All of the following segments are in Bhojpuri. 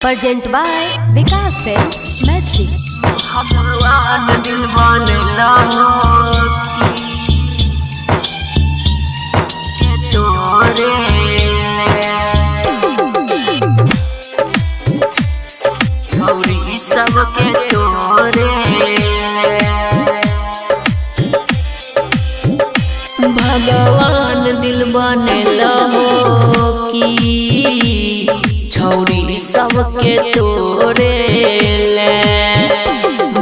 Present by Vikas Films, Maitri. भगवान दिल बनेला के तोरे छौरी सबके तोरे भगवान दिल बनेला की छौरी सबके तोरे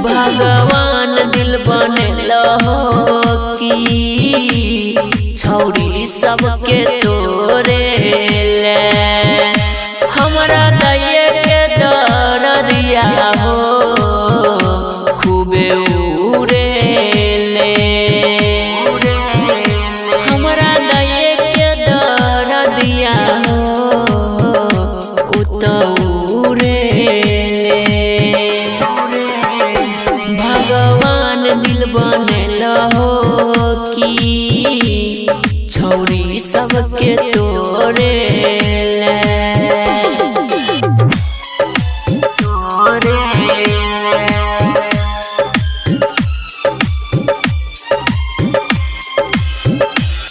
भगवान दिल बनेला की छौरी सबके तोरे हमरा दये के दरदिया हो खूबे उड़े हमरा दये के दरदिया हो उतौरे भगवान दिल बनेला की छौरी सबके तोरे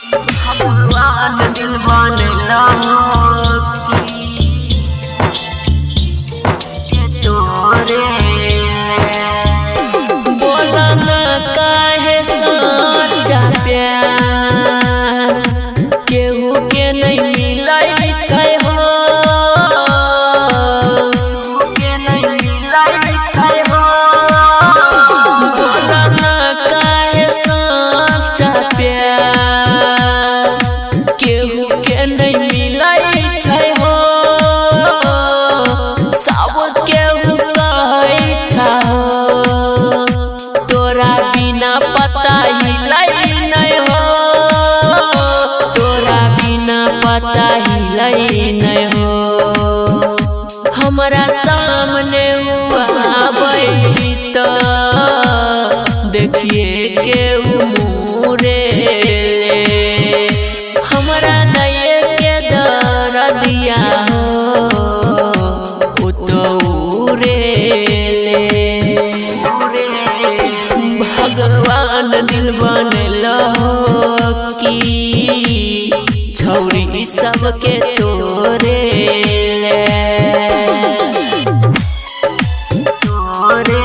भगवान दिल बनेला के तोरे काहे सच्चा प्यार केहू के नहीं मिलै छै हो के नहीं मिलै छै हो बोला ना काहे सच्चा प्यार केहू के नहीं मिलै छै हो सब केहू कहै छै तोरा बिना पता हिलै नहीं हो तोरा बिना पता हिलै नहीं हो हमरा सामने आबै तो देखिए के मुरे हमरा दये के दरदिया हो उतौरे भगवान दिल बनेला की छौरी सबके तोरे तोरे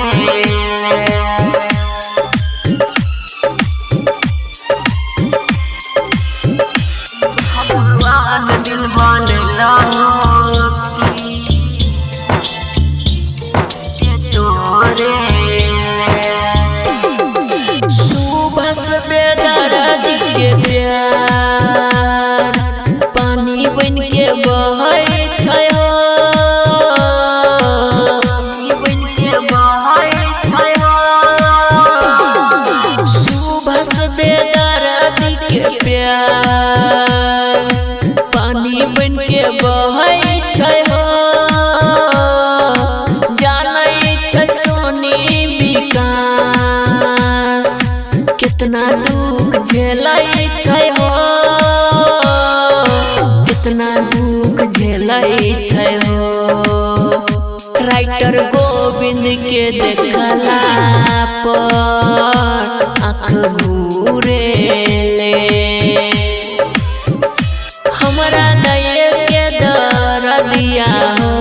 भगवान दिल बनेला के तोरे बेदर्द के प्यार पानी बन के बहै छै हो पानी बन के बहै छै हो सुबह बेदर्द के प्यार पानी बन के बहै छै हो जानै छै सोनी विकास कितना दुख झेलै छै हो कितना दुख झेलै छै हो राइटर गोविंद के देखला पर आँख घूरे हमरा दये के दरदिया हो